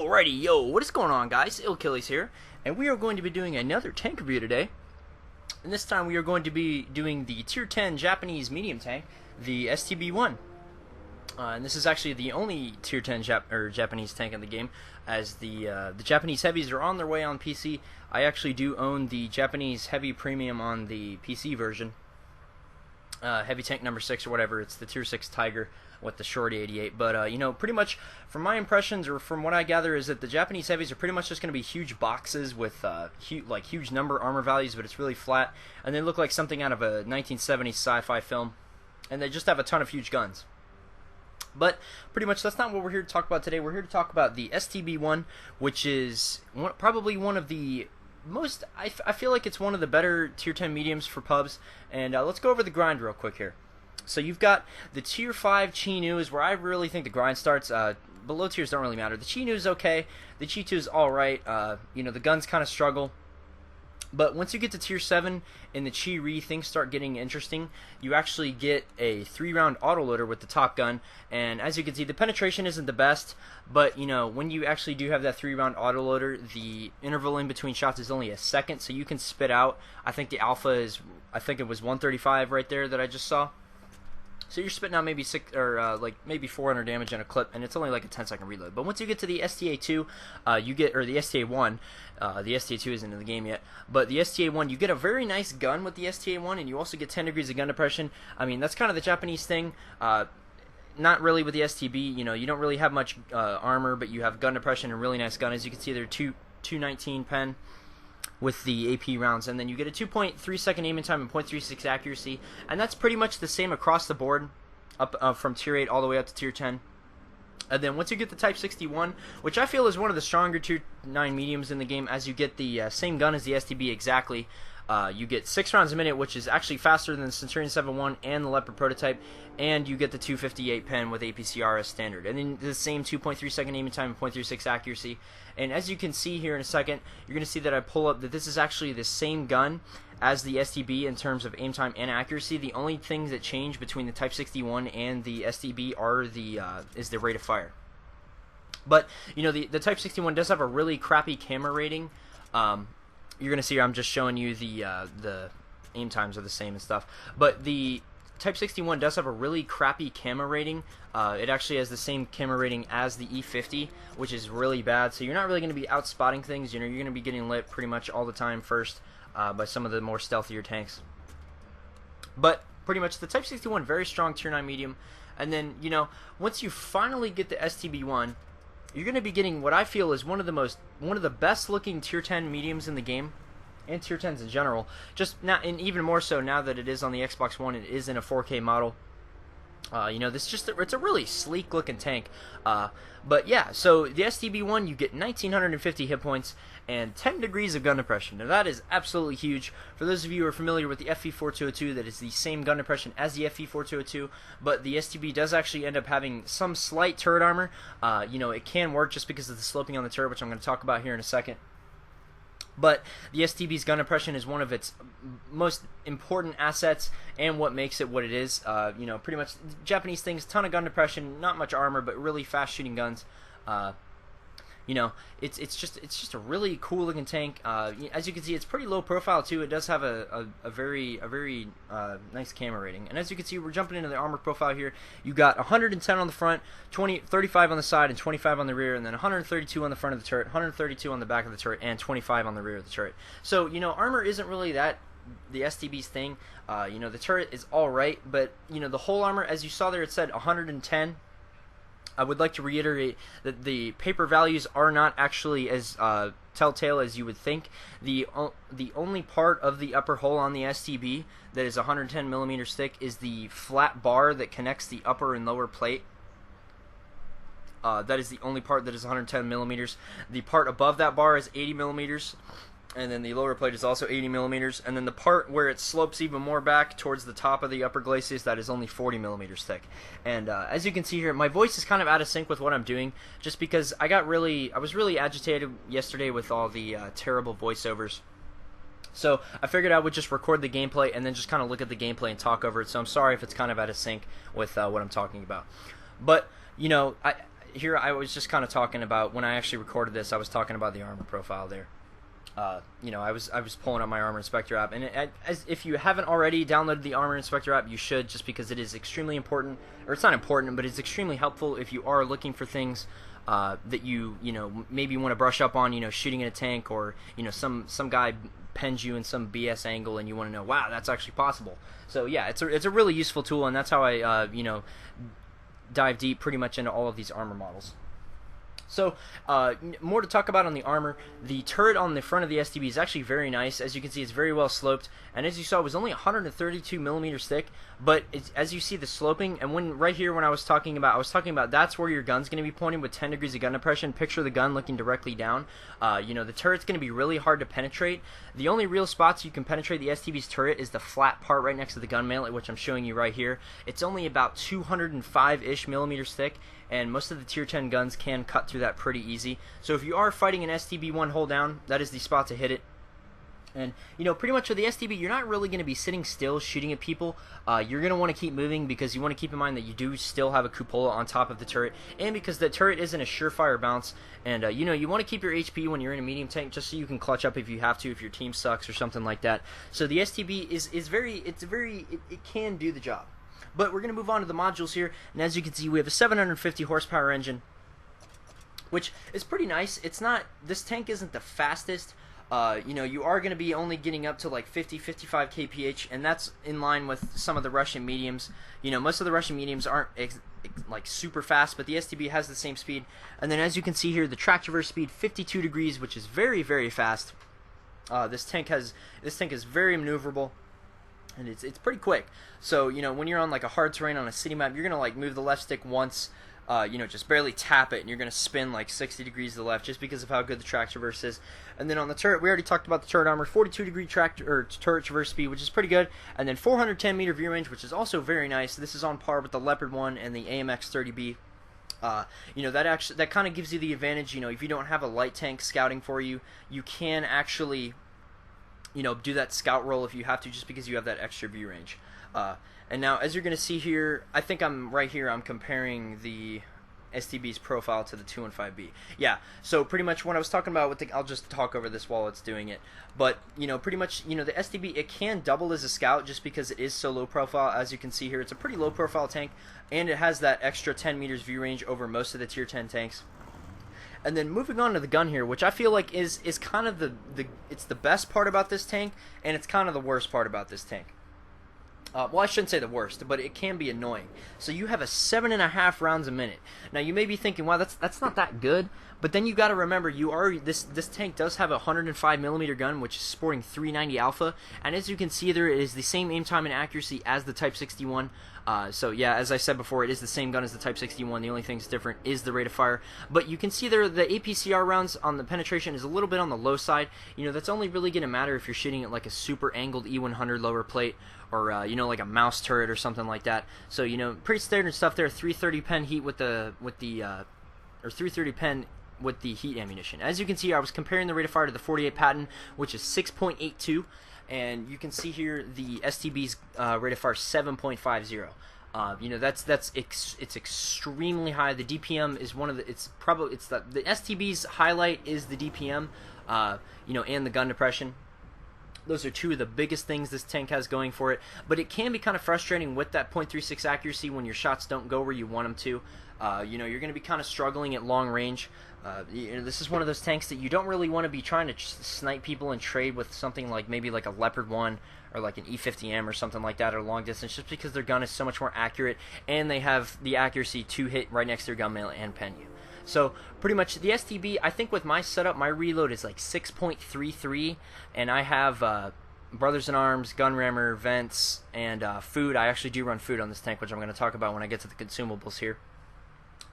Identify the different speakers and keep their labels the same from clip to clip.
Speaker 1: Alrighty, yo, what is going on, guys? Achilles here, and we are going to be doing another tank review today. And this time we are going to be doing the Tier 10 Japanese medium tank, the STB-1. And this is actually the only Tier 10 Japanese tank in the game, as the Japanese heavies are on their way on PC. I actually do own the Japanese heavy premium on the PC version. Heavy tank number 6 or whatever. It's the Tier 6 Tiger with the shorty 88. But you know, pretty much from my impressions, or from what I gather, is that the Japanese heavies are pretty much just going to be huge boxes with huge number armor values, but it's really flat, and they look like something out of a 1970s sci-fi film, and they just have a ton of huge guns. But pretty much that's not what we're here to talk about today. We're here to talk about the STB-1, which is probably one of the most, I feel like it's one of the better Tier 10 mediums for pubs. And let's go over the grind real quick here. So you've got the Tier 5 Chi-Nu is where I really think the grind starts. Below tiers don't really matter. The Chi-Nu is okay. The Chi-2 is alright. You know, the guns kind of struggle. But once you get to Tier 7 in the Chi-Re, things start getting interesting. You actually get a 3-round autoloader with the top gun, and as you can see, the penetration isn't the best, but you know, when you actually do have that 3-round autoloader, the interval in between shots is only a second, so you can spit out, I think the alpha is, I think it was 135 right there that I just saw. So you're spitting out maybe maybe 400 damage in a clip, and it's only like a 10-second reload. But once you get to the STA-2, the STA-1, the STA-2 isn't in the game yet, but the STA-1, you get a very nice gun with the STA-1, and you also get 10 degrees of gun depression. I mean, that's kind of the Japanese thing. Not really with the STB. You know, you don't really have much armor, but you have gun depression and really nice gun. As you can see, they're 219 pen with the AP rounds, and then you get a 2.3 second aiming time and 0.36 accuracy, and that's pretty much the same across the board, up from Tier 8 all the way up to Tier 10. And then once you get the Type 61, which I feel is one of the stronger Tier 9 mediums in the game, as you get the same gun as the STB exactly. You get 6 rounds a minute, which is actually faster than the Centurion 7.1 and the Leopard prototype, and you get the 258 pen with APCR as standard. And then the same 2.3 second aiming time and 0.36 accuracy. And as you can see here in a second, you're going to see that I pull up that this is actually the same gun as the STB in terms of aim time and accuracy. The only things that change between the Type 61 and the STB are is the rate of fire. But you know, the Type 61 does have a really crappy camera rating. You're gonna see here, I'm just showing you the aim times are the same and stuff, but the Type 61 does have a really crappy camera rating. It actually has the same camera rating as the E50, which is really bad, so you're not really going to be out spotting things. You know, you're going to be getting lit pretty much all the time first by some of the more stealthier tanks. But pretty much the Type 61, very strong Tier 9 medium, and then, you know, once you finally get the STB-1, you're going to be getting what I feel is one of the best looking Tier 10 mediums in the game, and Tier 10s in general. Just now, and even more so now that it is on the Xbox One, it is in a 4K model. You know, it's a really sleek looking tank. But yeah, so the STB-1, you get 1950 hit points and 10 degrees of gun depression. Now that is absolutely huge. For those of you who are familiar with the FE4202, that is the same gun depression as the FE4202, but the STB does actually end up having some slight turret armor. You know, it can work just because of the sloping on the turret, which I'm going to talk about here in a second. But the STB's gun depression is one of its most important assets and what makes it what it is. You know, pretty much Japanese things, ton of gun depression, not much armor, but really fast shooting guns. You know, it's just a really cool looking tank. As you can see, it's pretty low profile too. It does have a very nice camera rating. And as you can see, we're jumping into the armor profile here. You got 110 on the front, 35 on the side, and 25 on the rear, and then 132 on the front of the turret, 132 on the back of the turret, and 25 on the rear of the turret. So you know, armor isn't really the STB's thing. You know, the turret is all right, but you know, the whole armor, as you saw there, it said 110. I would like to reiterate that the paper values are not actually as telltale as you would think. The only part of the upper hull on the STB that is 110 millimeters thick is the flat bar that connects the upper and lower plate. That is the only part that is 110 millimeters. The part above that bar is 80 millimeters. And then the lower plate is also 80 millimeters, and then the part where it slopes even more back towards the top of the upper glacis, that is only 40 millimeters thick. And as you can see here, my voice is kind of out of sync with what I'm doing, just because I was really agitated yesterday with all the terrible voiceovers. So I figured I would just record the gameplay and then just kind of look at the gameplay and talk over it. So I'm sorry if it's kind of out of sync with what I'm talking about. But you know, here I was just kind of talking about, when I actually recorded this, I was talking about the armor profile there. You know, I was pulling up my Armor Inspector app, and if you haven't already downloaded the Armor Inspector app, you should, just because it is extremely important, or it's not important, but it's extremely helpful if you are looking for things that you know, maybe want to brush up on, you know, shooting in a tank, or, you know, some guy pens you in some BS angle, and you want to know, wow, that's actually possible. So yeah, it's a really useful tool, and that's how I you know, dive deep pretty much into all of these armor models. So, more to talk about on the armor. The turret on the front of the STB is actually very nice. As you can see, it's very well sloped, and as you saw, it was only 132 millimeters thick. But as you see the sloping, and when right here when I was talking about that's where your gun's going to be pointing with 10 degrees of gun depression. Picture the gun looking directly down. You know, the turret's going to be really hard to penetrate. The only real spots you can penetrate the STB's turret is the flat part right next to the gun mantlet, which I'm showing you right here. It's only about 205-ish millimeters thick, and most of the tier 10 guns can cut through that pretty easy. So if you are fighting an STB-1 hold down, that is the spot to hit it. And, you know, pretty much with the STB, you're not really going to be sitting still shooting at people. You're going to want to keep moving, because you want to keep in mind that you do still have a cupola on top of the turret, and because the turret isn't a surefire bounce. And, you know, you want to keep your HP when you're in a medium tank, just so you can clutch up if you have to, if your team sucks or something like that. So the STB it can do the job. But we're going to move on to the modules here, and as you can see, we have a 750 horsepower engine, which is pretty nice. It's not, this tank isn't the fastest. You know, you are going to be only getting up to like 50-55 kph, and that's in line with some of the Russian mediums. You know, most of the Russian mediums aren't like super fast, but the STB has the same speed. And then as you can see here, the track traverse speed 52 degrees, which is very, very fast. This tank is very maneuverable, and it's pretty quick. So, you know, when you're on like a hard terrain on a city map, you're gonna like move the left stick once, you know, just barely tap it, and you're gonna spin like 60 degrees to the left, just because of how good the track traverse is. And then on the turret, we already talked about the turret armor, 42 degree turret traverse speed, which is pretty good, and then 410 meter view range, which is also very nice. This is on par with the Leopard 1 and the AMX 30B. You know, that kind of gives you the advantage. You know, if you don't have a light tank scouting for you, you can actually, you know, do that scout roll if you have to, just because you have that extra view range. And now, as you're going to see here, I think I'm comparing the STB's profile to the 215B. Yeah, so pretty much what I was talking about with I'll just talk over this while it's doing it. But, you know, pretty much, you know, the STB, it can double as a scout just because it is so low profile. As you can see here, it's a pretty low profile tank, and it has that extra 10 meters view range over most of the tier 10 tanks. And then moving on to the gun here, which I feel like is kind of it's the best part about this tank, and it's kind of the worst part about this tank. Well, I shouldn't say the worst, but it can be annoying. So you have a 7.5 rounds a minute. Now you may be thinking, wow, that's not that good. But then you got to remember, this tank does have a 105 millimeter gun, which is sporting 390 alpha, and as you can see, there is the same aim time and accuracy as the Type 61. So yeah, as I said before, it is the same gun as the Type 61. The only thing that's different is the rate of fire. But you can see there the APCR rounds on the penetration is a little bit on the low side. You know, that's only really going to matter if you're shooting at like a super angled E100 lower plate, or you know, like a mouse turret or something like that. So, you know, pretty standard stuff there. 330 pen heat with the 330 pen with the heat ammunition. As you can see, I was comparing the rate of fire to the 48 Patton, which is 6.82, and you can see here the STB's rate of fire 7.50. You know, it's extremely high. The DPM is one of the the STB's highlight is the DPM, you know, and the gun depression. Those are two of the biggest things this tank has going for it, but it can be kind of frustrating with that .36 accuracy when your shots don't go where you want them to. You know, you're going to be kind of struggling at long range. You know, this is one of those tanks that you don't really want to be trying to snipe people and trade with something like maybe like a Leopard 1 or like an E50M or something like that, or long distance, just because their gun is so much more accurate, and they have the accuracy to hit right next to their gun mantlet and pen you. So pretty much the STB, I think with my setup, my reload is like 6.33, and I have Brothers in Arms, gun rammer, vents, and food. I actually do run food on this tank, which I'm going to talk about when I get to the consumables here.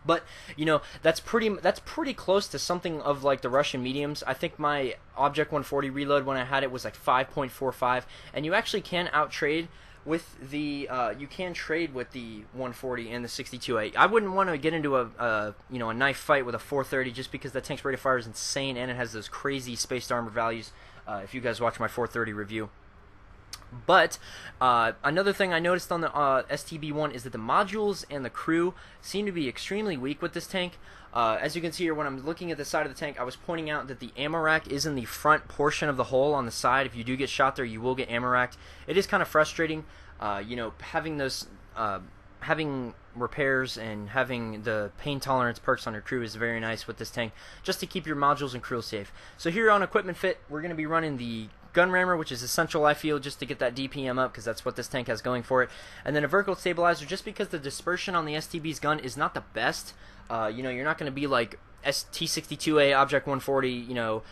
Speaker 1: But, you know, that's pretty close to something of like the Russian mediums. I think my Object 140 reload when I had it was like 5.45, and you actually can out-trade with the you can trade with the 140 and the 62A. I wouldn't want to get into a knife fight with a 430 just because that tank's rate of fire is insane, and it has those crazy spaced armor values. If you guys watch my 430 review. But another thing I noticed on the STB-1 is that the modules and the crew seem to be extremely weak with this tank. As you can see here, when I'm looking at the side of the tank, I was pointing out that the ammo rack is in the front portion of the hull on the side. If you do get shot there, you will get ammo racked. It is kind of frustrating, you know, having those, having repairs and having the pain tolerance perks on your crew is very nice with this tank, just to keep your modules and crew safe. So here on Equipment Fit, we're going to be running the gun rammer, which is essential, I feel, just to get that DPM up, because that's what this tank has going for it. And then a vertical stabilizer, just because the dispersion on the STB's gun is not the best. You know, you're not going to be like T62A Object 140, you know,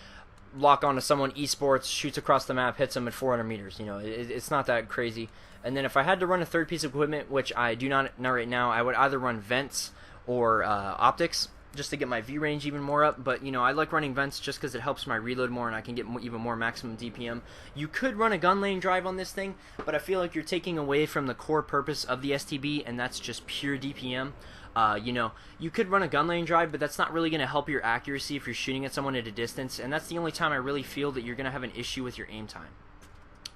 Speaker 1: lock onto someone, esports, shoots across the map, hits them at 400 meters. You know, it's not that crazy. And then if I had to run a third piece of equipment, which I do not right now, I would either run vents or optics, just to get my V range even more up. But you know, I like running vents just because it helps my reload more and I can get even more maximum DPM. You could run a gun lane drive on this thing, but I feel like you're taking away from the core purpose of the STB, and that's just pure DPM. You know, you could run a gun lane drive, but that's not really going to help your accuracy if you're shooting at someone at a distance, and that's the only time I really feel that you're going to have an issue with your aim time.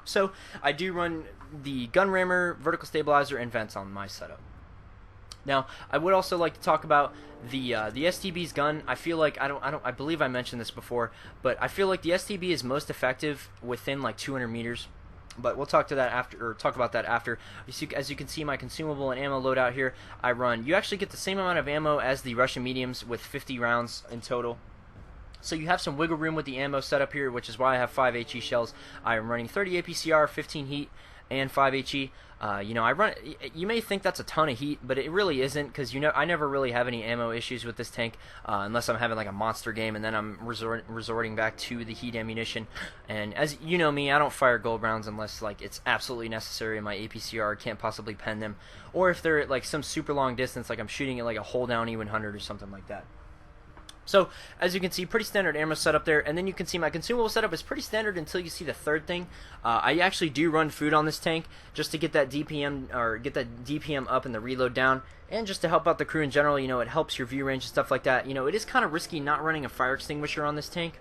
Speaker 1: So I do run the gun rammer, vertical stabilizer, and vents on my setup. Now, I would also like to talk about the STB's gun. I feel like I believe I mentioned this before, but I feel like the STB is most effective within like 200 meters. But we'll talk about that after. As you can see, my consumable and ammo loadout here, I run. You actually get the same amount of ammo as the Russian mediums with 50 rounds in total. So you have some wiggle room with the ammo setup here, which is why I have 5 HE shells. I am running 30 APCR, 15 heat, and 5 HE. You know, you may think that's a ton of heat, but it really isn't, because you know I never really have any ammo issues with this tank unless I'm having like a monster game, and then I'm resorting back to the heat ammunition. And as you know me, I don't fire gold rounds unless like it's absolutely necessary and my APCR can't possibly pen them, or if they're at like some super long distance, like I'm shooting at like a hold down E100 or something like that. So, as you can see, pretty standard ammo setup there, and then you can see my consumable setup is pretty standard until you see the third thing. I actually do run food on this tank just to get that DPM up and the reload down, and just to help out the crew in general. You know, it helps your view range and stuff like that. You know, it is kind of risky not running a fire extinguisher on this tank,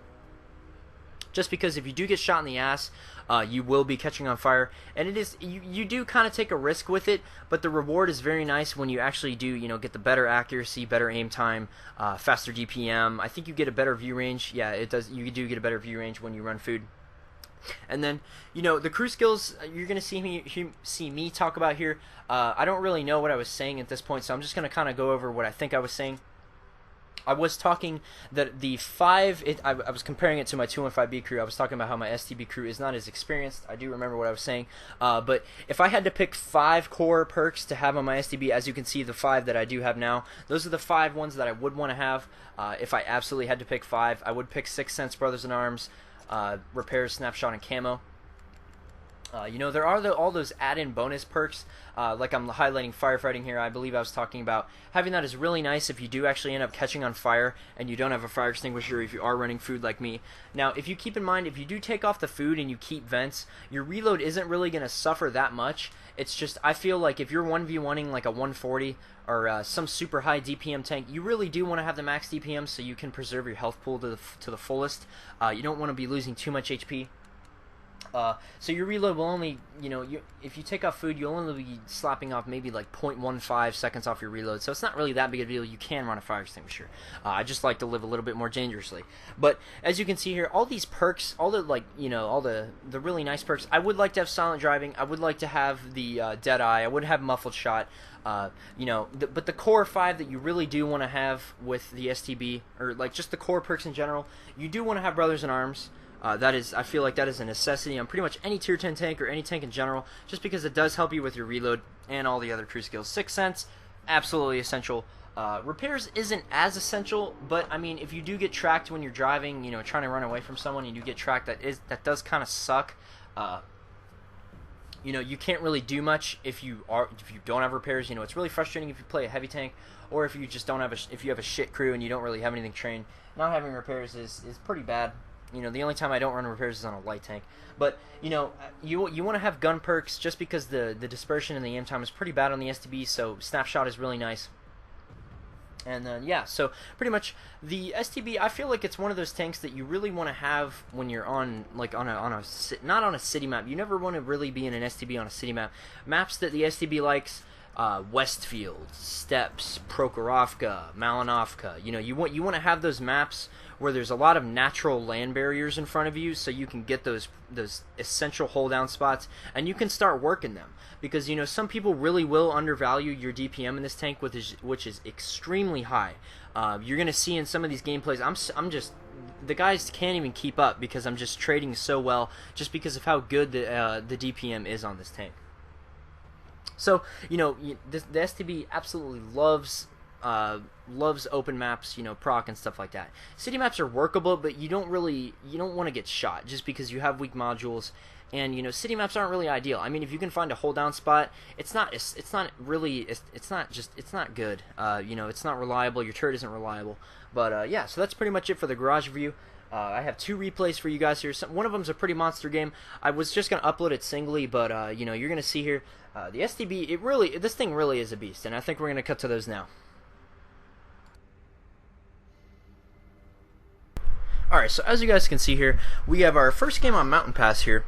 Speaker 1: just because if you do get shot in the ass, you will be catching on fire, and it is you do kind of take a risk with it, but the reward is very nice when you actually do, you know, get the better accuracy, better aim time, faster DPM. I think you get a better view range. Yeah, it does. You do get a better view range when you run food. And then, you know, the crew skills you're going to see me talk about here. I don't really know what I was saying at this point, so I'm just going to kind of go over what I think I was saying. I was talking that the 5, I was comparing it to my 215B crew. I was talking about how my STB crew is not as experienced. I do remember what I was saying. But if I had to pick 5 core perks to have on my STB, as you can see, the 5 that I do have now, those are the 5 ones that I would want to have. If I absolutely had to pick 5, I would pick 6th Sense, Brothers in Arms, Repairs, Snapshot, and Camo. You know, there are all those add-in bonus perks, like I'm highlighting firefighting here. I believe I was talking about having that is really nice if you do actually end up catching on fire and you don't have a fire extinguisher, if you are running food like me. Now, if you keep in mind, if you do take off the food and you keep vents, your reload isn't really going to suffer that much. It's just, I feel like if you're 1v1ing like a 140 or some super high DPM tank, you really do want to have the max DPM so you can preserve your health pool to the fullest. You don't want to be losing too much HP. So your reload will only, you know, if you take off food, you'll only be slapping off maybe like 0.15 seconds off your reload. So it's not really that big of a deal. You can run a fire extinguisher. I just like to live a little bit more dangerously. But as you can see here, all these perks, all the like, you know, all the really nice perks. I would like to have silent driving. I would like to have the dead eye. I would have muffled shot. You know, but the core 5 that you really do want to have with the STB, or like just the core perks in general, you do want to have Brothers in Arms. I feel like that is a necessity on pretty much any tier 10 tank or any tank in general, just because it does help you with your reload and all the other crew skills. 6th Sense, absolutely essential. Repairs isn't as essential, but I mean, if you do get tracked when you're driving, you know, trying to run away from someone, and you get tracked, that does kind of suck. You know, you can't really do much if you don't have repairs. You know, it's really frustrating if you play a heavy tank, or if you just don't have if you have a shit crew and you don't really have anything trained. Not having repairs is pretty bad. You know, the only time I don't run repairs is on a light tank. But, you know, you want to have gun perks just because the dispersion and the aim time is pretty bad on the STB, so Snapshot is really nice. And then yeah, so pretty much the STB, I feel like it's one of those tanks that you really want to have when you're on not on a city map. You never want to really be in an STB on a city map. Maps that the STB likes, Westfield, Steps, Prokhorovka, Malinovka. You want to have those maps where there's a lot of natural land barriers in front of you, so you can get those essential hold down spots, and you can start working them. Because some people really will undervalue your DPM in this tank, which is extremely high. You're gonna see in some of these gameplays, I'm just, the guys can't even keep up because I'm just trading so well, just because of how good the DPM is on this tank. So the STB absolutely loves open maps, proc and stuff like that. City maps are workable, but you don't want to get shot just because you have weak modules. And city maps aren't really ideal. I mean, if you can find a hold down spot, it's not good. It's not reliable. Your turret isn't reliable. But yeah, so that's pretty much it for the garage review. I have 2 replays for you guys here. One of them's a pretty monster game. I was just gonna upload it singly, but you're gonna see here the STB. This thing really is a beast, and I think we're gonna cut to those now. Alright, so as you guys can see here, we have our first game on Mountain Pass here.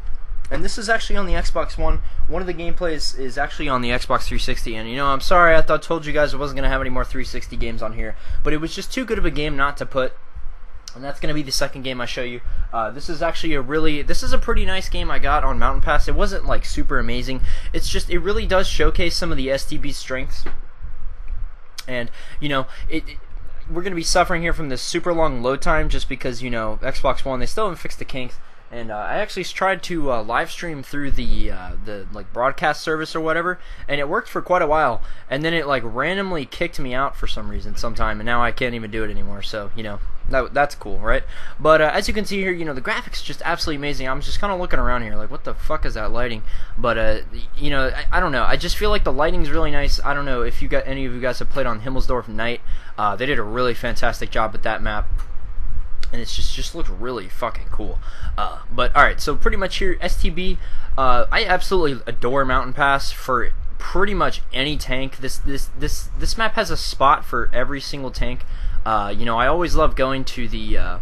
Speaker 1: And this is actually on the Xbox One. One of the gameplays is actually on the Xbox 360. And I'm sorry, I told you guys I wasn't going to have any more 360 games on here. But it was just too good of a game not to put. And that's going to be the second game I show you. This is actually a pretty nice game I got on Mountain Pass. It wasn't like super amazing. It's just, it really does showcase some of the STB strengths. And, we're going to be suffering here from this super long load time just because, Xbox One, they still haven't fixed the kinks. And I actually tried to live stream through the broadcast service or whatever, and it worked for quite a while. And then it randomly kicked me out for some reason sometime, and now I can't even do it anymore. So that's cool, right? But as you can see here, the graphics just absolutely amazing. I'm just kind of looking around here like, what the fuck is that lighting? But I don't know. I just feel like the lighting's really nice. I don't know if any of you guys have played on Himmelsdorf Night. They did a really fantastic job with that map. And it's just looks really fucking cool. But alright, so pretty much here, STB, I absolutely adore Mountain Pass for pretty much any tank. This map has a spot for every single tank. I always love going to the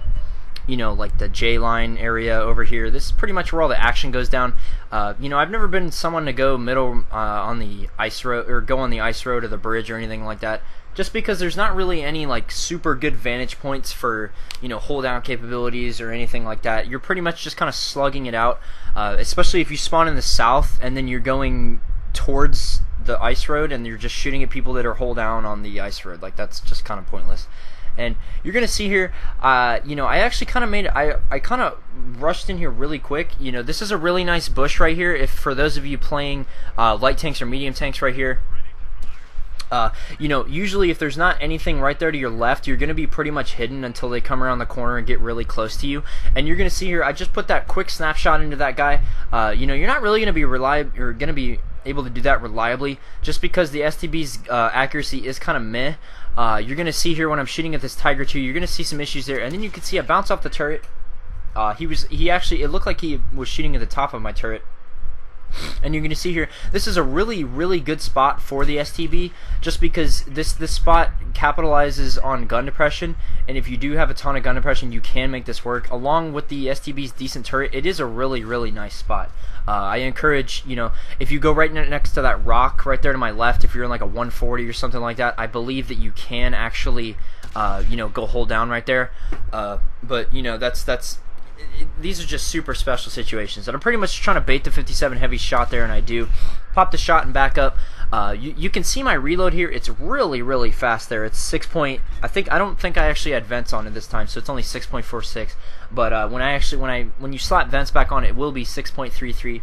Speaker 1: like the J line area over here. This is pretty much where all the action goes down. I've never been someone to go middle on the ice road, or go on the ice road or the bridge or anything like that. Just because there's not really any super good vantage points for hold down capabilities or anything like that. You're pretty much just kind of slugging it out, especially if you spawn in the south and then you're going towards the ice road and you're just shooting at people that are hold down on the ice road. That's just kind of pointless. And you're gonna see here, I actually kind of I kind of rushed in here really quick. This is a really nice bush right here. If for those of you playing light tanks or medium tanks right here. Usually if there's not anything right there to your left, you're going to be pretty much hidden until they come around the corner and get really close to you. And you're going to see here, I just put that quick snapshot into that guy. You're not really going to be you're going to be able to do that reliably, just because the STB's accuracy is kind of meh. You're going to see here when I'm shooting at this Tiger 2, you're going to see some issues there. And then you can see I bounce off the turret. It looked like he was shooting at the top of my turret. And you're going to see here, this is a really, really good spot for the STB, just because this spot capitalizes on gun depression, and if you do have a ton of gun depression, you can make this work. Along with the STB's decent turret, it is a really, really nice spot. I encourage, if you go right next to that rock right there to my left, if you're in like a 140 or something like that, I believe that you can actually, go hold down right there. But these are just super special situations, and I'm pretty much trying to bait the 57 heavy shot there, and I do pop the shot and back up. You can see my reload here. It's really, really fast there. It's 6 point. I don't think I actually had vents on it this time, so it's only 6.46. But when you slap vents back on, it will be 6.33.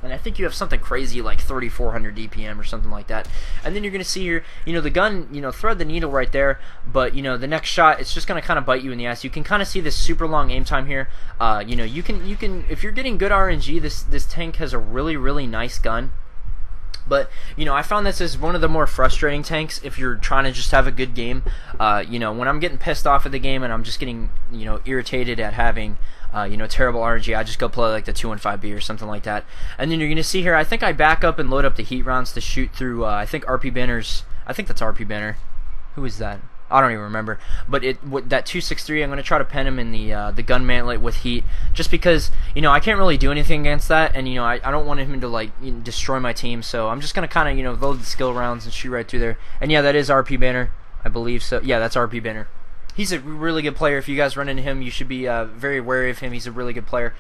Speaker 1: And I think you have something crazy like 3,400 DPM or something like that. And then you're going to see here, the gun, thread the needle right there. But, the next shot, it's just going to kind of bite you in the ass. You can kind of see this super long aim time here. You can, if you're getting good RNG, this tank has a really, really nice gun. But, I found this is one of the more frustrating tanks if you're trying to just have a good game. When I'm getting pissed off at the game and I'm just getting, irritated at having, terrible RNG, I just go play like the 215B or something like that. And then you're going to see here, I think I back up and load up the heat rounds to shoot through, I think RP Banner's, I think that's RP Banner. Who is that? I don't even remember. But that 263, I'm going to try to pen him in the gun mantlet with heat, just because, you know, I can't really do anything against that, and, you know, I don't want him to, like, you know, destroy my team, so I'm just going to kind of, you know, load the skill rounds and shoot right through there. And yeah, that is RP Banner, I believe so. Yeah, that's RP Banner. He's a really good player. If you guys run into him, you should be very wary of him. He's a really good player.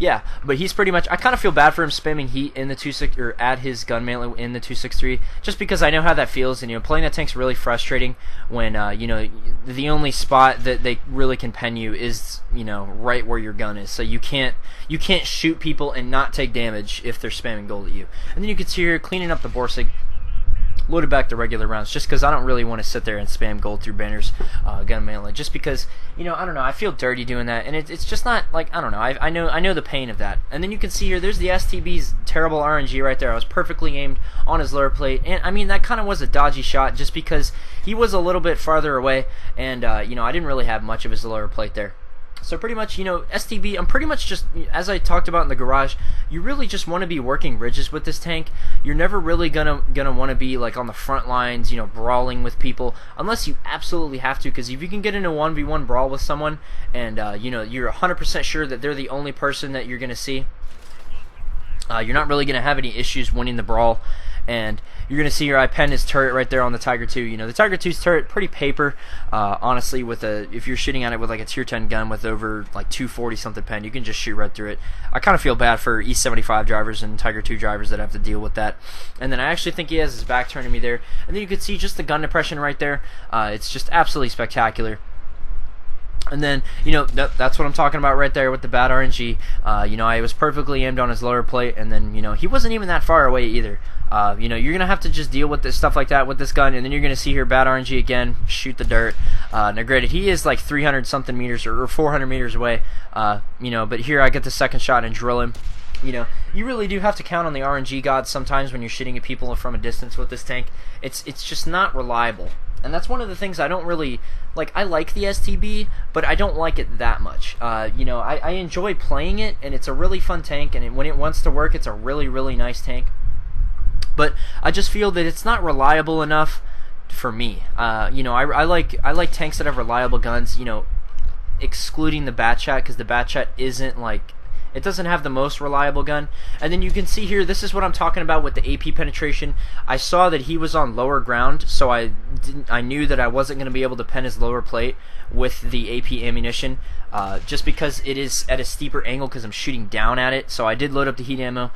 Speaker 1: Yeah, but he's pretty much, I kind of feel bad for him spamming heat in the 26, or at his gun mantlet in the 263, just because I know how that feels, and, you know, playing that tank's really frustrating when, you know, the only spot that they really can pen you is, you know, right where your gun is, so you can't shoot people and not take damage if they're spamming gold at you. And then you can see here, cleaning up the Borsig, loaded back the regular rounds, just because I don't really want to sit there and spam gold through Banner's gun mantlet, just because, you know, I don't know, I feel dirty doing that, and it's just not, like, I don't know, I know the pain of that. And then you can see here, there's the STB's terrible RNG right there. I was perfectly aimed on his lower plate, and I mean, that kind of was a dodgy shot, just because he was a little bit farther away, and you know, I didn't really have much of his lower plate there. So pretty much, you know, STB, I'm pretty much just, as I talked about in the garage, you really just want to be working ridges with this tank. You're never really gonna want to be, like, on the front lines, you know, brawling with people, unless you absolutely have to, because if you can get in a 1v1 brawl with someone, and, you know, you're 100% sure that they're the only person that you're going to see, you're not really going to have any issues winning the brawl. And you're going to see here, I penned his turret right there on the Tiger 2. You know, the Tiger 2's turret, pretty paper, honestly, with if you're shooting at it with like a tier 10 gun with over like 240 something pen, you can just shoot right through it. I kind of feel bad for E75 drivers and Tiger 2 drivers that have to deal with that. And then I actually think he has his back turned to me there. And then you can see just the gun depression right there. It's just absolutely spectacular. And then, you know, that's what I'm talking about right there with the bad RNG. You know, I was perfectly aimed on his lower plate, and then, you know, he wasn't even that far away either. You know, you're going to have to just deal with this stuff like that with this gun, and then you're going to see here bad RNG again, shoot the dirt. Now, granted, he is like 300-something meters or 400 meters away, you know, but here I get the second shot and drill him. You know, you really do have to count on the RNG gods sometimes when you're shooting at people from a distance with this tank. It's just not reliable. And that's one of the things I don't really like. I like the STB, but I don't like it that much. You know, I enjoy playing it, and it's a really fun tank, and when it wants to work, it's a really, really nice tank. But I just feel that it's not reliable enough for me. You know, I like tanks that have reliable guns, you know, excluding the Batchat, because the Batchat isn't, like, it doesn't have the most reliable gun. And then you can see here, this is what I'm talking about with the AP penetration. I saw that he was on lower ground, so I knew that I wasn't going to be able to pen his lower plate with the AP ammunition, just because it is at a steeper angle because I'm shooting down at it. So I did load up the heat ammo,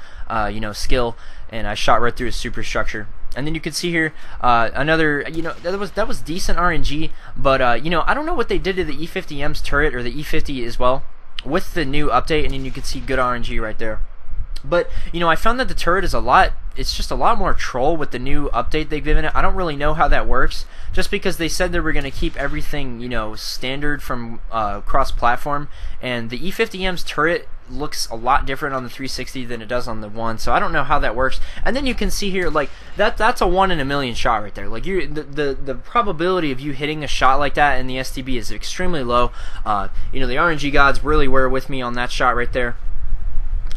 Speaker 1: you know, skill, and I shot right through his superstructure. And then you can see here another, you know, that was decent RNG, but you know, I don't know what they did to the E50M's turret or the E50 as well with the new update, and then you can see good RNG right there. But, you know, I found that the turret is it's just a lot more troll with the new update they've given it. I don't really know how that works, just because they said they were going to keep everything, you know, standard from cross-platform, and the E50M's turret looks a lot different on the 360 than it does on the 1, so I don't know how that works. And then you can see here, like, that's a 1 in a million shot right there. Like, the probability of you hitting a shot like that in the STB is extremely low. You know, the RNG gods really were with me on that shot right there.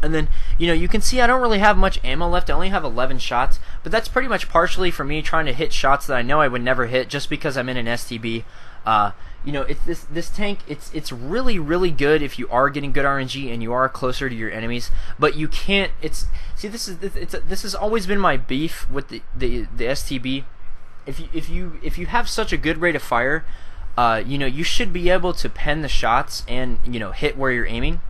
Speaker 1: And then, you know, you can see I don't really have much ammo left. I only have 11 shots, but that's pretty much partially for me trying to hit shots that I know I would never hit just because I'm in an STB. You know, this tank, it's really, really good if you are getting good RNG and you are closer to your enemies, but you can't. This has always been my beef with the STB. If you have such a good rate of fire, you know, you should be able to pen the shots and, you know, hit where you're aiming.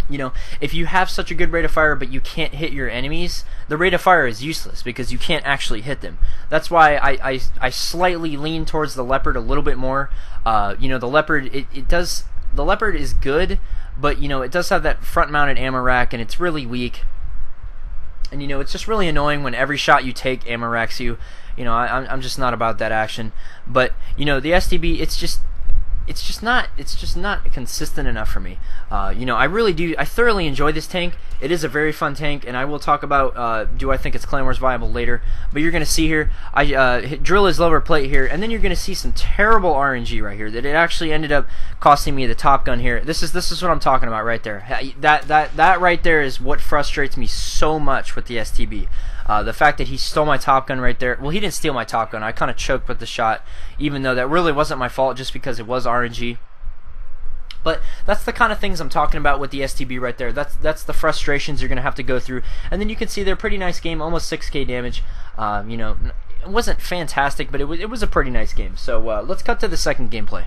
Speaker 1: You know, if you have such a good rate of fire but you can't hit your enemies, the rate of fire is useless because you can't actually hit them. That's why I slightly lean towards the Leopard a little bit more. You know, the Leopard, the Leopard is good, but, you know, it does have that front-mounted ammo rack, and it's really weak. And, you know, it's just really annoying when every shot you take ammo racks you. You know, I'm just not about that action. But, you know, the STB, it's just not consistent enough for me. You know, I thoroughly enjoy this tank. It is a very fun tank, and I will talk about do I think its Clan Wars viable later. But you're going to see here, I drill his lower plate here, and then you're going to see some terrible RNG right here that it actually ended up costing me the top gun here. This is what I'm talking about right there. That right there is what frustrates me so much with the STB. The fact that he stole my top gun right there. Well, he didn't steal my top gun. I kind of choked with the shot, even though that really wasn't my fault, just because it was RNG. But that's the kind of things I'm talking about with the STB right there. That's the frustrations you're going to have to go through. And then you can see they're pretty nice game, almost 6k damage. You know, it wasn't fantastic, but it was a pretty nice game. So let's cut to the second gameplay.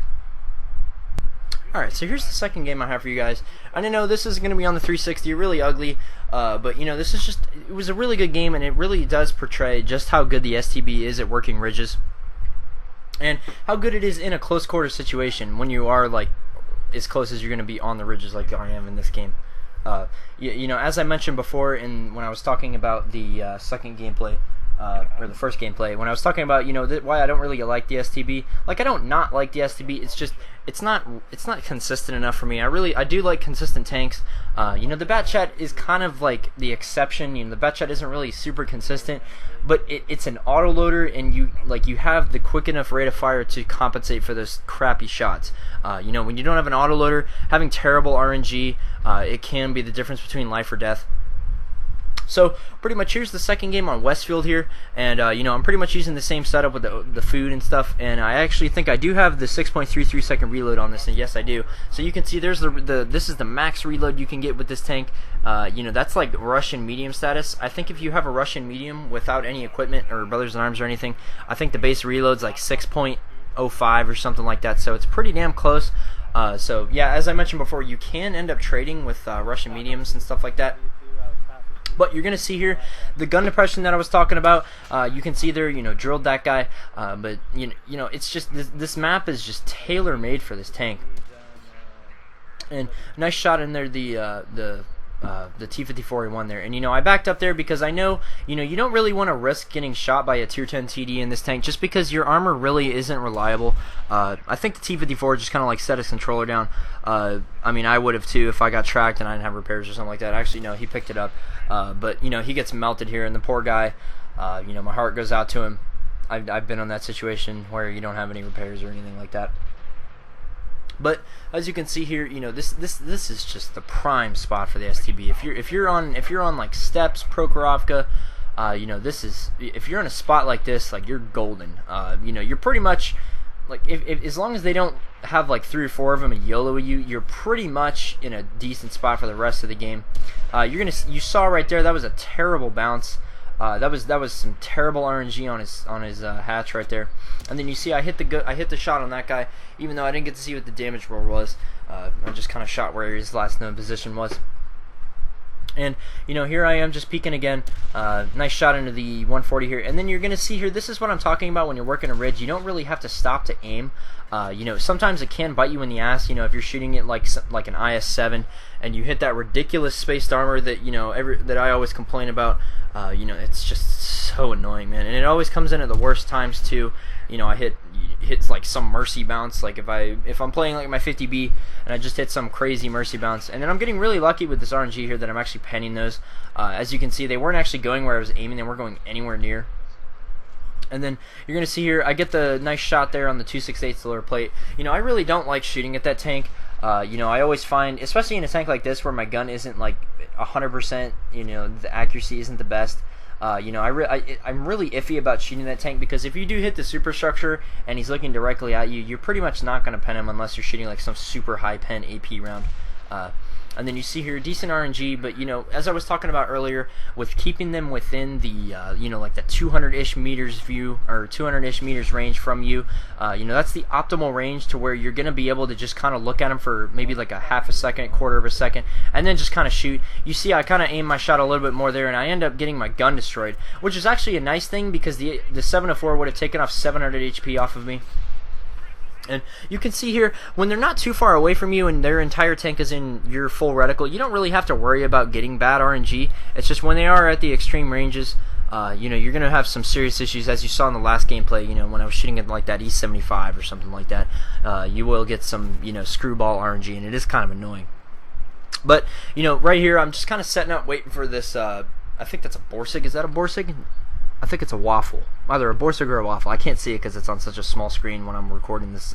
Speaker 1: Alright, so here's the second game I have for you guys. And I know this is going to be on the 360, really ugly, but you know, this is just, it was a really good game, and it really does portray just how good the STB is at working ridges. And how good it is in a close quarter situation when you are like as close as you're going to be on the ridges like I am in this game. You know, as I mentioned before when I was talking about the second gameplay, or the first gameplay, when I was talking about, you know, why I don't really like the STB. Like, I don't not like the STB, it's just it's not consistent enough for me. I do like consistent tanks. You know, the Batchat is kind of like the exception. You know, the Batchat isn't really super consistent, but it's an autoloader, and you have the quick enough rate of fire to compensate for those crappy shots. You know, when you don't have an autoloader, having terrible RNG, it can be the difference between life or death. So pretty much here's the second game on Westfield here, and you know, I'm pretty much using the same setup with the food and stuff, and I actually think I do have the 6.33 second reload on this, and yes I do. So you can see there's this is the max reload you can get with this tank. You know, that's like Russian medium status. I think if you have a Russian medium without any equipment or Brothers in Arms or anything, I think the base reload's like 6.05 or something like that, so it's pretty damn close. So yeah, as I mentioned before, you can end up trading with Russian mediums and stuff like that. But you're going to see here the gun depression that I was talking about. You can see there, you know, drilled that guy. But, you know, it's just, this map is just tailor-made for this tank. And nice shot in there, the T-54A1 there. And, you know, I backed up there because I know, you know, you don't really want to risk getting shot by a tier 10 TD in this tank just because your armor really isn't reliable. I think the T-54 just kind of like set his controller down. I mean, I would have too if I got tracked and I didn't have repairs or something like that. Actually, no, he picked it up. But, you know, he gets melted here, and the poor guy, you know, my heart goes out to him. I've been in that situation where you don't have any repairs or anything like that. But as you can see here, you know, this is just the prime spot for the STB. If you're on like steps, Prokhorovka, you know, if you're in a spot like this, like, you're golden. You know, you're pretty much like, if as long as they don't have like 3 or 4 of them and YOLO you, you're pretty much in a decent spot for the rest of the game. You saw right there, that was a terrible bounce. That was some terrible RNG on his hatch right there. And then you see I hit the shot on that guy, even though I didn't get to see what the damage roll was. I just kind of shot where his last known position was. And, you know, here I am just peeking again. Nice shot into the 140 here. And then you're going to see here, this is what I'm talking about when you're working a ridge. You don't really have to stop to aim. You know, sometimes it can bite you in the ass, you know, if you're shooting it like an IS-7 and you hit that ridiculous spaced armor that, you know, that I always complain about. You know, it's just so annoying, man. And it always comes in at the worst times too. You know, I hits like some mercy bounce, like if I'm playing like my 50B and I just hit some crazy mercy bounce, and then I'm getting really lucky with this RNG here that I'm actually penning those. As you can see, they weren't actually going where I was aiming, they weren't going anywhere near. And then you're going to see here, I get the nice shot there on the 268 lower plate. You know, I really don't like shooting at that tank. You know, I always find, especially in a tank like this where my gun isn't like 100%, you know, the accuracy isn't the best. You know, I'm really iffy about shooting that tank, because if you do hit the superstructure and he's looking directly at you, you're pretty much not going to pen him unless you're shooting like some super high pen AP round. And then you see here decent RNG, but, you know, as I was talking about earlier, with keeping them within the you know, like the 200-ish meters view, or 200-ish meters range from you, you know, that's the optimal range to where you're going to be able to just kind of look at them for maybe like a half a second, quarter of a second, and then just kind of shoot. You see I kind of aim my shot a little bit more there, and I end up getting my gun destroyed, which is actually a nice thing, because the 704 would have taken off 700 HP off of me. And you can see here, when they're not too far away from you and their entire tank is in your full reticle, you don't really have to worry about getting bad RNG. It's just when they are at the extreme ranges, you know, you're going to have some serious issues, as you saw in the last gameplay, you know, when I was shooting at like that E75 or something like that. You will get some, you know, screwball RNG, and it is kind of annoying. But, you know, right here, I'm just kind of setting up, waiting for this, I think that's a Borsig. Is that a Borsig? I think it's a waffle. Either a Borsig or a waffle. I can't see it because it's on such a small screen when I'm recording this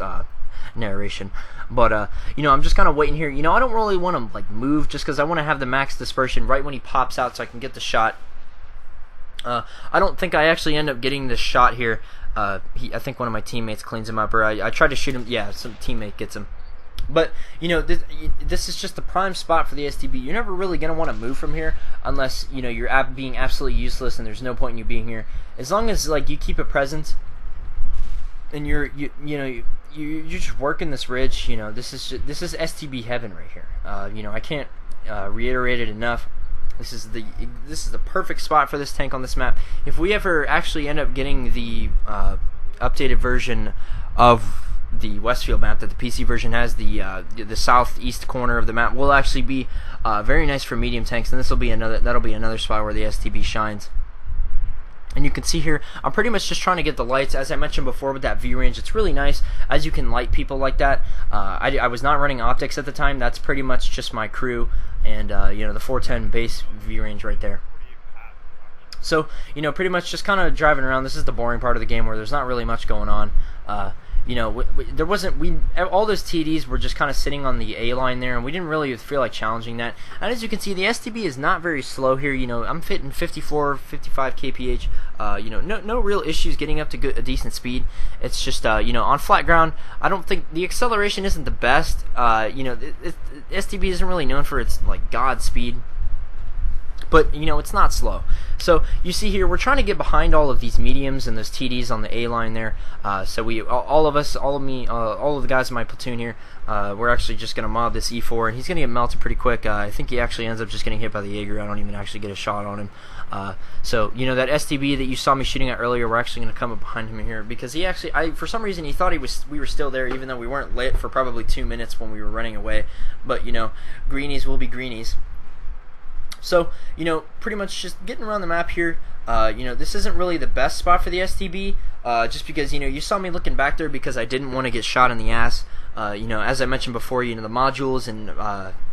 Speaker 1: narration. But, you know, I'm just kind of waiting here. You know, I don't really want to, like, move just because I want to have the max dispersion right when he pops out so I can get the shot. I don't think I actually end up getting this shot here. I think one of my teammates cleans him up, or I tried to shoot him. Yeah, some teammate gets him. But, you know, this is just the prime spot for the STB. You're never really going to want to move from here unless, you know, you're being absolutely useless and there's no point in you being here. As long as, like, you keep it present and you're just working this ridge, you know, this is STB heaven right here. You know, I can't reiterate it enough. This is the perfect spot for this tank on this map. If we ever actually end up getting the updated version of the Westfield map that the PC version has, the southeast corner of the map will actually be very nice for medium tanks, and that'll be another spot where the STB shines. And you can see here, I'm pretty much just trying to get the lights, as I mentioned before with that view range. It's really nice as you can light people like that. I was not running optics at the time. That's pretty much just my crew, and you know, the 410 base view range right there. So, you know, pretty much just kind of driving around. This is the boring part of the game where there's not really much going on. You know, there wasn't, all those TDs were just kind of sitting on the A line there, and we didn't really feel like challenging that. And as you can see, the STB is not very slow here. You know, I'm fitting 54, 55 kph. You know, no real issues getting up to a decent speed. It's just, you know, on flat ground, I don't think the acceleration isn't the best. You know, STB isn't really known for its, like, god speed. But, you know, it's not slow. So, you see here, we're trying to get behind all of these mediums and those TDs on the A line there. So, all of the guys in my platoon here, we're actually just going to mob this E4, and he's going to get melted pretty quick. I think he actually ends up just getting hit by the Jaeger. I don't even actually get a shot on him. So, you know, that STB that you saw me shooting at earlier, we're actually going to come up behind him here, because he actually, for some reason, he thought we were still there, even though we weren't lit for probably 2 minutes when we were running away. But, you know, greenies will be greenies. So, you know, pretty much just getting around the map here. You know, this isn't really the best spot for the STB, just because, you know, you saw me looking back there because I didn't want to get shot in the ass. You know, as I mentioned before, you know, the modules and,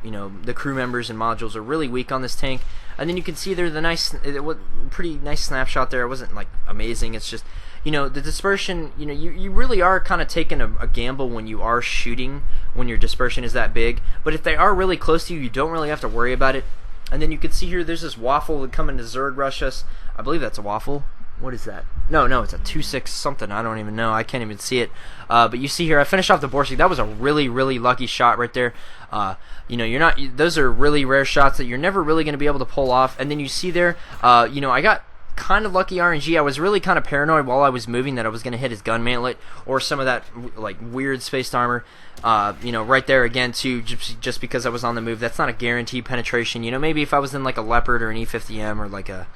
Speaker 1: you know, the crew members and modules are really weak on this tank. And then you can see there pretty nice snapshot there. It wasn't, like, amazing. It's just, you know, the dispersion, you know, you really are kind of taking a gamble when you are shooting, when your dispersion is that big. But if they are really close to you, you don't really have to worry about it. And then you can see here, there's this waffle that coming to Zerg rush us. I believe that's a waffle. What is that? No, it's a 2.6 something. I don't even know. I can't even see it. But you see here, I finished off the Borsig. That was a really, really lucky shot right there. You know, those are really rare shots that you're never really going to be able to pull off. And then you see there, you know, I got kind of lucky RNG. I was really kind of paranoid while I was moving that I was going to hit his gun mantlet or some of that, like, weird spaced armor. You know, right there again too, just because I was on the move. That's not a guaranteed penetration. You know, maybe if I was in like a Leopard or an E50M or like a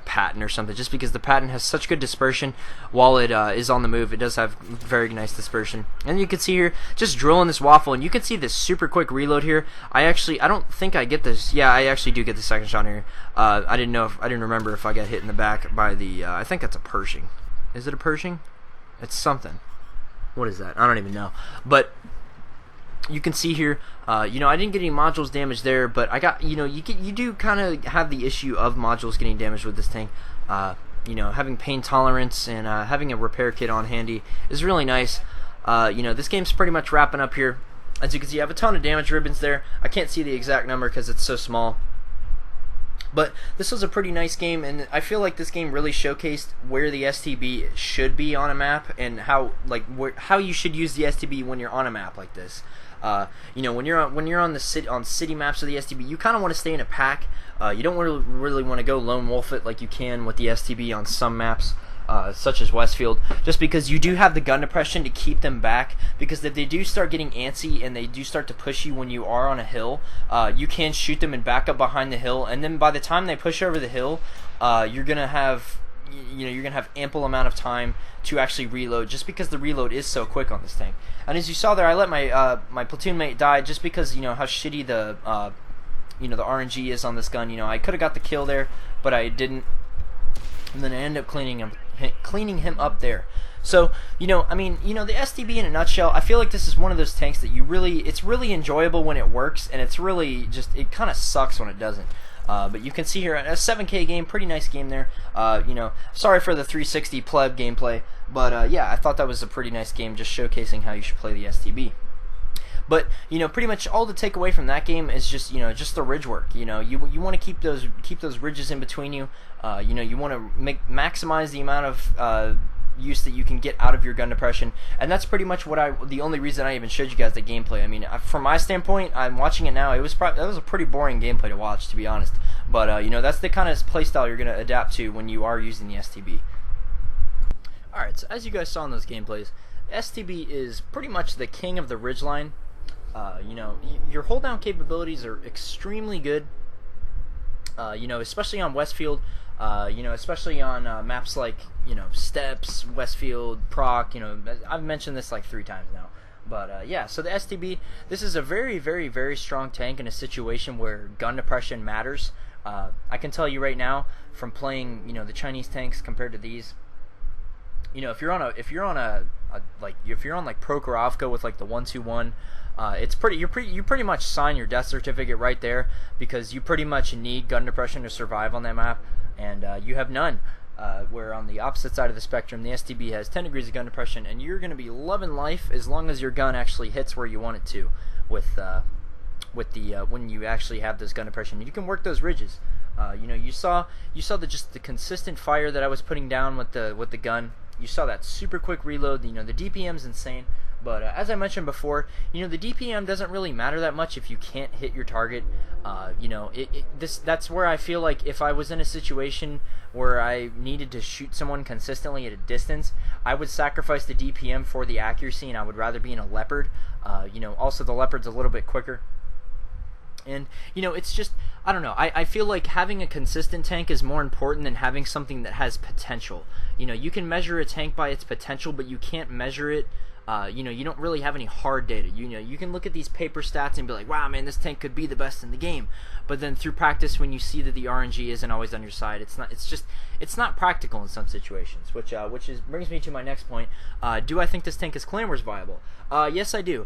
Speaker 1: Patton or something, just because the Patton has such good dispersion while it is on the move. It does have very nice dispersion. And you can see here, just drilling this waffle, and you can see this super quick reload here. I don't think I get this. Yeah, I actually do get the second shot here. I didn't remember if I got hit in the back by the, I think that's a Pershing. Is it a Pershing? It's something. What is that? I don't even know. But you can see here, you know, I didn't get any modules damaged there, but I got, you know, you do kind of have the issue of modules getting damaged with this tank. You know, having pain tolerance and having a repair kit on handy is really nice. You know, this game's pretty much wrapping up here. As you can see, I have a ton of damage ribbons there. I can't see the exact number because it's so small. But this was a pretty nice game, and I feel like this game really showcased where the STB should be on a map, and how you should use the STB when you're on a map like this. You know, when you're on city maps of the STB, you kind of want to stay in a pack. You don't really want to go lone wolf it like you can with the STB on some maps, such as Westfield, just because you do have the gun depression to keep them back. Because if they do start getting antsy and they do start to push you when you are on a hill, you can shoot them and back up behind the hill, and then by the time they push over the hill, you're gonna have ample amount of time to actually reload, just because the reload is so quick on this tank. And as you saw there, I let my platoon mate die just because, you know, how shitty the the RNG is on this gun. You know, I could have got the kill there, but I didn't, and then I ended up cleaning him up there. So, you know, I mean, you know, the STB in a nutshell, I feel like this is one of those tanks that it's really enjoyable when it works, and it's really just, it kind of sucks when it doesn't. But you can see here, a 7K game, pretty nice game there. You know, sorry for the 360 pleb gameplay, but yeah, I thought that was a pretty nice game, just showcasing how you should play the STB. But pretty much all to take away from that game is just just the ridge work. You want to keep those ridges in between you. You want to maximize the amount of use that you can get out of your gun depression, and that's pretty much the only reason I even showed you guys the gameplay. I mean, from my standpoint, I'm watching it now. That was a pretty boring gameplay to watch, to be honest. But that's the kind of playstyle you're gonna adapt to when you are using the STB. All right, so as you guys saw in those gameplays, STB is pretty much the king of the ridgeline. Your hold down capabilities are extremely good. Especially on Westfield. Especially on maps like Steps, Westfield, Proc. I've mentioned this like 3 times now. But yeah, so the STB, this is a very, very, very strong tank in a situation where gun depression matters. I can tell you right now from playing the Chinese tanks compared to these. If you're on like Prokhorovka with like the 121, you pretty much sign your death certificate right there, because you pretty much need gun depression to survive on that map, and you have none. Where on the opposite side of the spectrum, the STB has 10 degrees of gun depression, and you're going to be loving life as long as your gun actually hits where you want it to, when you actually have this gun depression. You can work those ridges. You saw just the consistent fire that I was putting down with the gun. You saw that super quick reload. The DPM's insane. But as I mentioned before, the DPM doesn't really matter that much if you can't hit your target. That's where I feel like if I was in a situation where I needed to shoot someone consistently at a distance, I would sacrifice the DPM for the accuracy, and I would rather be in a Leopard. Also the Leopard's a little bit quicker. And it's just, I don't know, I feel like having a consistent tank is more important than having something that has potential. You can measure a tank by its potential, but you can't measure it. You don't really have any hard data. You can look at these paper stats and be like, wow, man, this tank could be the best in the game. But then through practice, when you see that the RNG isn't always on your side, it's not practical in some situations. Which brings me to my next point. Do I think this tank is clan wars viable? Yes, I do.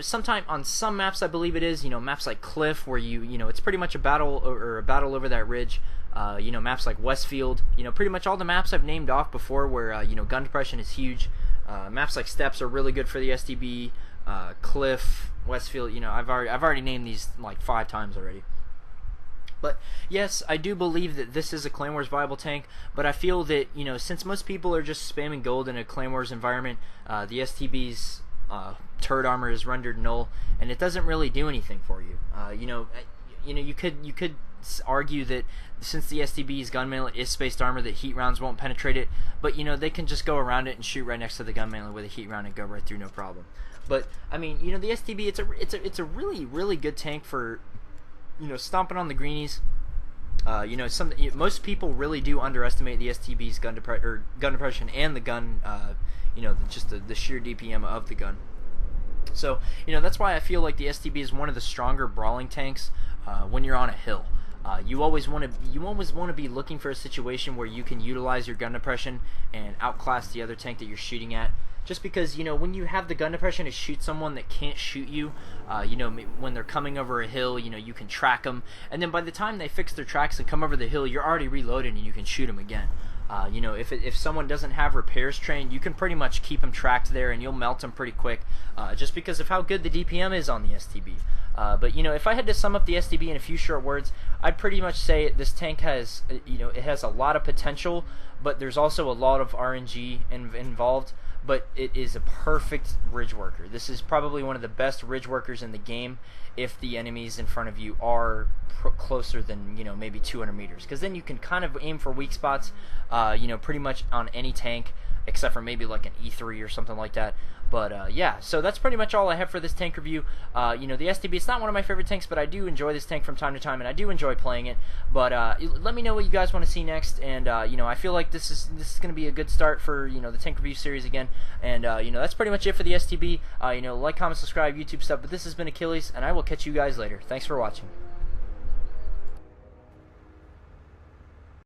Speaker 1: Sometime on some maps, I believe it is. Maps like Cliff, where it's pretty much a battle over that ridge. Maps like Westfield. Pretty much all the maps I've named off before, where gun depression is huge. Maps like Steps are really good for the STB. Cliff, Westfield. I've already named these like 5 times already. But yes, I do believe that this is a Clan Wars viable tank, but I feel that, since most people are just spamming gold in a Clan Wars environment, the STB's turret armor is rendered null, and it doesn't really do anything for you. You could argue that since the STB's gun mainlet is spaced armor, that heat rounds won't penetrate it, but they can just go around it and shoot right next to the gun mainlet with a heat round and go right through, no problem. But I mean, the STB, it's a really, really good tank for stomping on the greenies. Most people really do underestimate the STB's gun depression and the gun, just the sheer DPM of the gun. So that's why I feel like the STB is one of the stronger brawling tanks when you're on a hill. You always want to be looking for a situation where you can utilize your gun depression and outclass the other tank that you're shooting at. Just because, when you have the gun depression to shoot someone that can't shoot you, when they're coming over a hill, you can track them. And then by the time they fix their tracks and come over the hill, you're already reloaded and you can shoot them again. If someone doesn't have repairs trained, you can pretty much keep them tracked there and you'll melt them pretty quick, just because of how good the DPM is on the STB. But if I had to sum up the STB in a few short words, I'd pretty much say this tank has, it has a lot of potential, but there's also a lot of RNG involved. But it is a perfect ridge worker. This is probably one of the best ridge workers in the game if the enemies in front of you are closer than maybe 200 meters, because then you can kind of aim for weak spots, pretty much on any tank except for maybe like an E3 or something like that. But yeah, so that's pretty much all I have for this tank review. The STB, it's not one of my favorite tanks, but I do enjoy this tank from time to time, and I do enjoy playing it. But let me know what you guys want to see next, and I feel like this is going to be a good start for the tank review series again. And that's pretty much it for the STB. Like, comment, subscribe, YouTube stuff. But this has been Achilles, and I will catch you guys later. Thanks for watching.